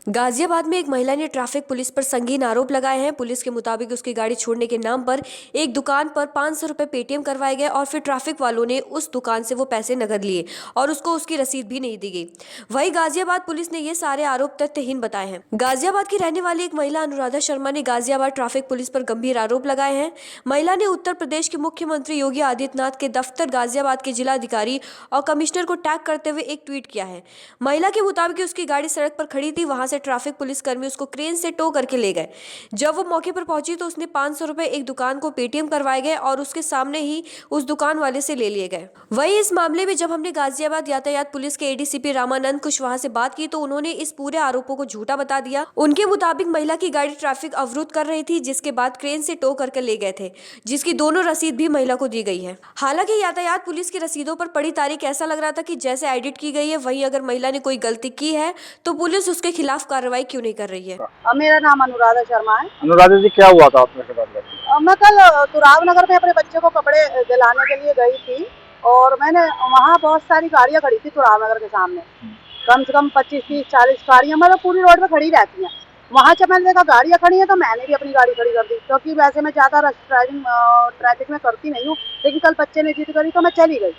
गाजियाबाद में एक महिला ने ट्रैफिक पुलिस पर संगीन आरोप लगाए हैं। पुलिस के मुताबिक उसकी गाड़ी छोड़ने के नाम पर एक दुकान पर 500 रुपए पेटीएम करवाए गए और फिर ट्रैफिक वालों ने उस दुकान से वो पैसे नकद लिए और उसको उसकी रसीद भी नहीं दी गई। वहीं गाजियाबाद पुलिस ने ये सारे आरोप तथ्यहीन बताए हैं। गाजियाबाद की रहने वाली एक महिला अनुराधा शर्मा ने गाजियाबाद ट्रैफिक पुलिस पर गंभीर आरोप लगाए हैं। महिला ने उत्तर प्रदेश के मुख्यमंत्री योगी आदित्यनाथ के दफ्तर गाजियाबाद के जिलाधिकारी और कमिश्नर को टैग करते हुए एक ट्वीट किया है। महिला के मुताबिक उसकी गाड़ी सड़क पर खड़ी थी, वहां से ट्रैफिक पुलिस कर्मी उसको क्रेन से टो करके ले गए। जब वो मौके पर पहुंची तो उसने 500 रुपए एक दुकान को पेटीएम करवाए गए और उसके सामने ही उस दुकान वाले से ले लिए गए। वहीं इस मामले में जब हमने गाजियाबाद यातायात पुलिस के एडीसीपी रामानंद कुशवाहा से बात की तो उन्होंने इस पूरे आरोपों को झूठा बता दिया। उनके मुताबिक महिला की गाड़ी ट्रैफिक अवरुद्ध कर रही थी, जिसके बाद क्रेन से टो करके ले गए थे, जिसकी दोनों रसीद भी महिला को दी गई है। हालांकि यातायात पुलिस की रसीदों पर पड़ी तारीख ऐसा लग रहा था कि जैसे एडिट की गई है। वहीं अगर महिला ने कोई गलती की है तो पुलिस उसके खिलाफ कार्रवाई क्यों नहीं कर रही है। मेरा नाम अनुराधा शर्मा है। अनुराधा जी, क्या हुआ था आपने के साथ? मैं कल तुराव नगर में अपने बच्चे को कपड़े दिलाने के लिए गई थी और मैंने वहाँ बहुत सारी गाड़ियाँ खड़ी थी तुराव नगर के सामने। कम से कम 25, 30, 40 गाड़ियाँ मतलब पूरी रोड पे खड़ी रहती हैं। वहाँ जब मैंने देखा गाड़ियाँ खड़ी हैं तो मैंने भी अपनी गाड़ी खड़ी कर दी, क्योंकि वैसे मैं ज़्यादा ड्राइविंग ट्रैफिक में करती नहीं हूँ, लेकिन कल बच्चे ने जिद करी तो मैं चली गई।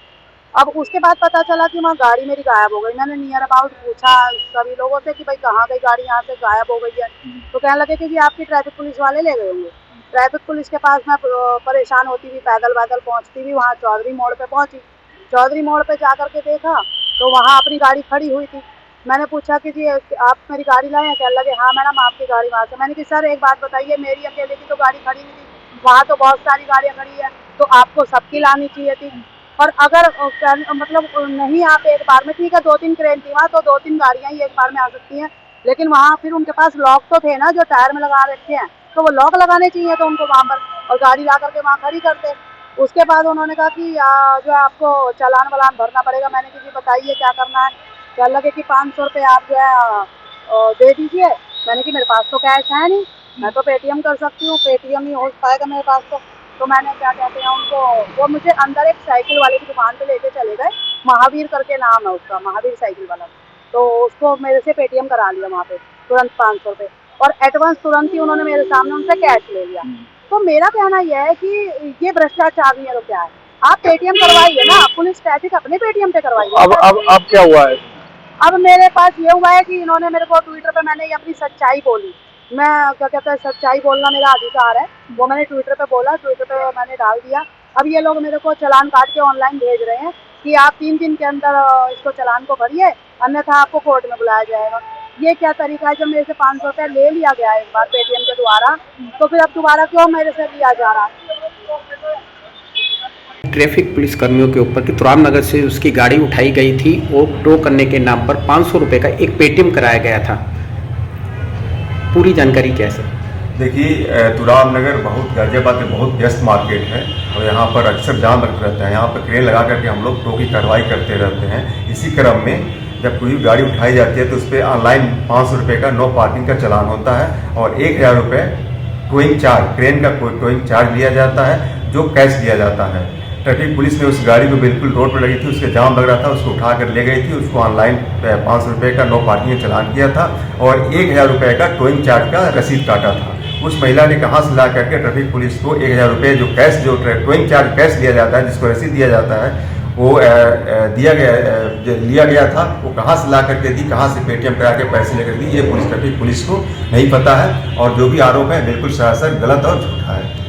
अब उसके बाद पता चला कि वहाँ गाड़ी मेरी गायब हो गई। मैंने नियर अबाउट पूछा सभी लोगों से कि भाई कहाँ गई गाड़ी, यहाँ से गायब हो गई है। तो कहने लगे कि आपकी ट्रैफिक पुलिस वाले ले गए होंगे। ट्रैफिक पुलिस के पास मैं परेशान होती हुई पैदल पहुँचती हुई वहाँ चौधरी मोड़ पे पहुँची। चौधरी मोड़ पे जा करके देखा तो वहाँ अपनी गाड़ी खड़ी हुई थी। मैंने पूछा कि जी आप मेरी गाड़ी लाए हैं? कहने लगे हाँ मैडम आपकी गाड़ी वहाँ से। मैंने कहा सर एक बात बताइए, मेरी अकेले की तो गाड़ी खड़ी नहीं थी, वहाँ तो बहुत सारी गाड़ियाँ खड़ी है, तो आपको सबकी लानी चाहिए थी। और अगर मतलब नहीं आप एक बार में, ठीक है 2-3 क्रेन थी वहाँ, तो 2-3 गाड़ियाँ ही एक बार में आ सकती हैं, लेकिन वहाँ फिर उनके पास लॉक तो थे ना जो टायर में लगा रखे हैं, तो वो लॉक लगाने चाहिए तो उनको वहाँ पर, और गाड़ी ला करके वहाँ खड़ी करते। उसके बाद उन्होंने कहा कि जो आपको चालान वालान भरना पड़ेगा। मैंने कहा जी बताइए क्या करना है। क्या लगे कि 500 रुपये आप जो है दे दीजिए। मैंने कि मेरे पास तो कैश है नहीं, मैं तो पेटीएम कर सकती हूँ, पेटीएम ही हो पाएगा मेरे पास तो मैंने क्या कहते हैं उनको, वो मुझे अंदर एक साइकिल वाले की दुकान पे लेके चले गए, महावीर करके नाम है उसका, महावीर साइकिल वाला। तो उसको मेरे से पेटीएम करा लिया वहाँ पे तुरंत 500 रुपये, और एडवांस तुरंत ही उन्होंने मेरे सामने उनसे कैश ले लिया। तो मेरा कहना यह है कि ये भ्रष्टाचार नहीं है तो क्या है। आप पेटीएम करवाइए ना, पुलिस ट्रैफिक अपने पेटीएम पे करवाइए। अब क्या हुआ है? अब मेरे पास ये हुआ है कि इन्होंने मेरे को ट्विटर पे, मैंने अपनी सच्चाई बोली। मैं क्या कहते हैं, सच्चाई बोलना मेरा अधिकार है, वो मैंने ट्विटर पे बोला, ट्विटर पे मैंने डाल दिया। अब ये लोग मेरे को चालान काट के ऑनलाइन भेज रहे हैं कि आप 3 दिन के अंदर इसको चालान को भरिए, अन्यथा आपको कोर्ट में बुलाया जाएगा। ये क्या तरीका है? जब मेरे से 500 रुपया ले लिया गया एक बार पेटीएम के द्वारा, तो फिर अब दोबारा क्यों मेरे से लिया जा रहा है? ट्रैफिक पुलिस कर्मियों के ऊपर कि तुराम नगर से उसकी गाड़ी उठाई गई थी और टो करने के नाम पर 500 रुपये का एक पेटीएम कराया गया था। पूरी जानकारी क्या है सर? देखिए, तुराम नगर बहुत गाजियाबाद में बहुत व्यस्त मार्केट है और यहाँ पर अक्सर जाम रहता है। यहाँ पर क्रेन लगा करके हम लोग टो की कार्रवाई करते रहते हैं। इसी क्रम में जब कोई गाड़ी उठाई जाती है तो उस पर ऑनलाइन 500 रुपये का नो पार्किंग का चालान होता है और 1000 रुपये टोइंग चार्ज, क्रेन का कोई टोइंग चार्ज लिया जाता है, जो कैश लिया जाता है। ट्रैफिक पुलिस ने उस गाड़ी को बिल्कुल रोड पर लगी थी, उसके जाम लग रहा था, उसको उठा कर ले गई थी। उसको ऑनलाइन 500 रुपये का नो पार्किंग का चालान किया था और 1000 रुपये का टोइंग चार्ज का रसीद काटा था। उस महिला ने कहाँ से ला करके ट्रैफिक पुलिस को 1000 रुपये जो कैश, जो टोइंग चार्ज कैश लिया जाता है, जिसको रसीद दिया जाता है, वो लिया गया था, वो कहाँ से ला करके दी, कहाँ से पेटीएम करा के पैसे लेकर दी, ये ट्रैफिक पुलिस को नहीं पता है। और जो भी आरोप है बिल्कुल सरासर गलत और झूठा है।